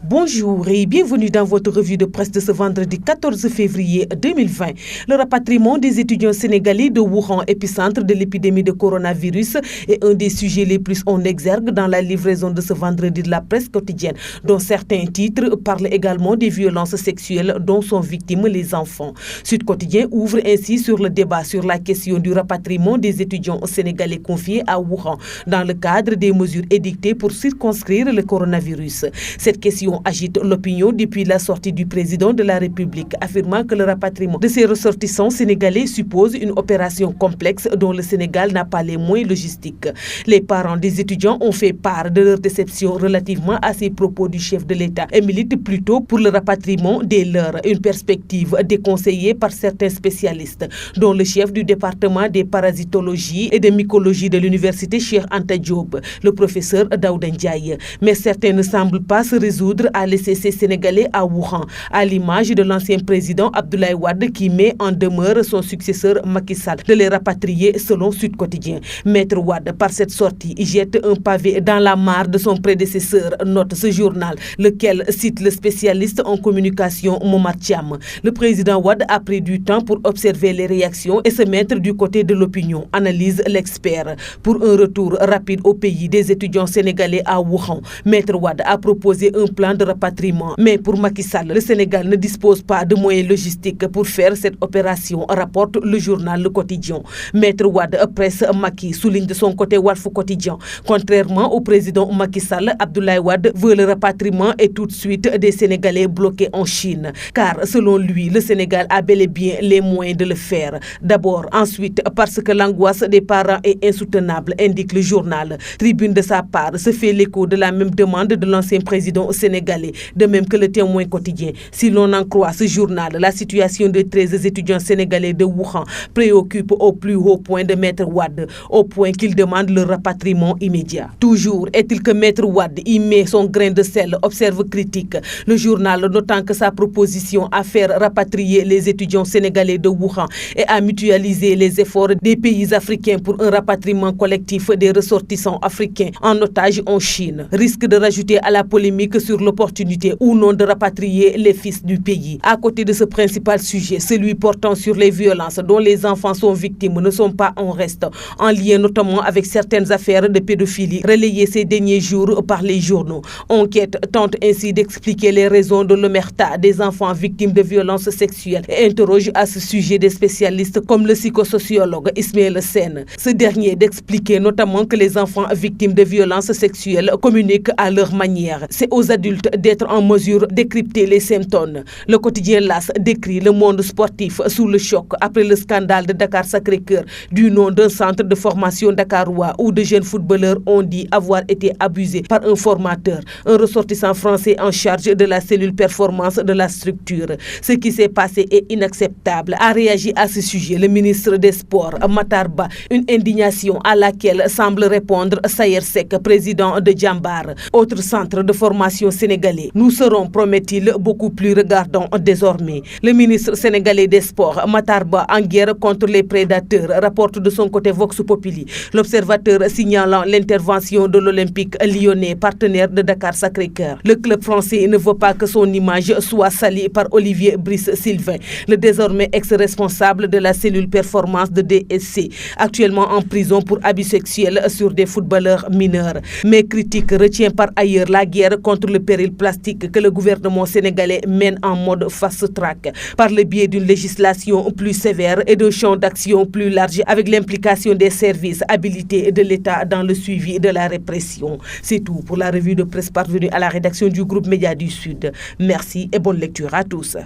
Bonjour et bienvenue dans votre revue de presse de ce vendredi 14 février 2020. Le rapatriement des étudiants sénégalais de Wuhan, épicentre de l'épidémie de coronavirus, est un des sujets les plus en exergue dans la livraison de ce vendredi de la presse quotidienne, dont certains titres parlent également des violences sexuelles dont sont victimes les enfants. Sud Quotidien ouvre ainsi sur le débat sur la question du rapatriement des étudiants sénégalais confiés à Wuhan dans le cadre des mesures édictées pour circonscrire le coronavirus. Cette question agite l'opinion depuis la sortie du président de la République, affirmant que le rapatriement de ces ressortissants sénégalais suppose une opération complexe dont le Sénégal n'a pas les moyens logistiques. Les parents des étudiants ont fait part de leur déception relativement à ces propos du chef de l'État et militent plutôt pour le rapatriement des leurs, une perspective déconseillée par certains spécialistes, dont le chef du département des parasitologies et de mycologie de l'université Cheikh Anta Diop, le professeur Daouda Ndiaye. Mais certains ne semblent pas se résoudre à laisser ces Sénégalais à Wuhan, à l'image de l'ancien président Abdoulaye Wade qui met en demeure son successeur Macky Sall de les rapatrier selon Sud Quotidien. Maître Wade, par cette sortie, jette un pavé dans la mare de son prédécesseur, note ce journal, lequel cite le spécialiste en communication Momar Thiam. Le président Wade a pris du temps pour observer les réactions et se mettre du côté de l'opinion, analyse l'expert. Pour un retour rapide au pays des étudiants sénégalais à Wuhan, Maître Wade a proposé un plan de rapatriement. Mais pour Macky Sall, le Sénégal ne dispose pas de moyens logistiques pour faire cette opération, rapporte le journal Le Quotidien. Maître Wade presse Macky, souligne de son côté Walf Quotidien. Contrairement au président Macky Sall, Abdoulaye Wade veut le rapatriement et tout de suite des Sénégalais bloqués en Chine. Car selon lui, le Sénégal a bel et bien les moyens de le faire. D'abord, ensuite, parce que l'angoisse des parents est insoutenable, indique le journal. Tribune de sa part se fait l'écho de la même demande de l'ancien président sénégalais, de même que le Témoin quotidien. Si l'on en croit ce journal, la situation de 13 étudiants sénégalais de Wuhan préoccupe au plus haut point de Maître Wade, au point qu'il demande le rapatriement immédiat. Toujours est-il que Maître Wade y met son grain de sel, observe critique le journal, notant que sa proposition à faire rapatrier les étudiants sénégalais de Wuhan et à mutualiser les efforts des pays africains pour un rapatriement collectif des ressortissants africains en otage en Chine risque de rajouter à la polémique sur l'opportunité ou non de rapatrier les fils du pays. À côté de ce principal sujet, celui portant sur les violences dont les enfants sont victimes ne sont pas en reste, en lien notamment avec certaines affaires de pédophilie relayées ces derniers jours par les journaux. Enquête tente ainsi d'expliquer les raisons de l'omerta des enfants victimes de violences sexuelles et interroge à ce sujet des spécialistes comme le psychosociologue Ismaël Sène. Ce dernier d'expliquer notamment que les enfants victimes de violences sexuelles communiquent à leur manière. C'est aux adultes d'être en mesure de décrypter les symptômes. Le quotidien LAS décrit le monde sportif sous le choc après le scandale de Dakar Sacré-Cœur du nom d'un centre de formation dakarois où de jeunes footballeurs ont dit avoir été abusés par un formateur, un ressortissant français en charge de la cellule performance de la structure. Ce qui s'est passé est inacceptable. A réagi à ce sujet le ministre des Sports, Matar Ba, une indignation à laquelle semble répondre Sayer Seck, président de Djambar, autre centre de formation sénégalais. Nous serons, promet-il, beaucoup plus regardants désormais. Le ministre sénégalais des Sports, Matar Ba, en guerre contre les prédateurs, rapporte de son côté Vox Populi. L'observateur signalant l'intervention de l'Olympique lyonnais, partenaire de Dakar Sacré-Cœur. Le club français ne veut pas que son image soit salie par Olivier Brice-Sylvain, le désormais ex-responsable de la cellule performance de DSC, actuellement en prison pour abus sexuels sur des footballeurs mineurs. Mais critique retient par ailleurs la guerre contre le péril plastique que le gouvernement sénégalais mène en mode fast-track par le biais d'une législation plus sévère et d'un champ d'action plus large avec l'implication des services habilités de l'État dans le suivi de la répression. C'est tout pour la revue de presse parvenue à la rédaction du groupe Média du Sud. Merci et bonne lecture à tous.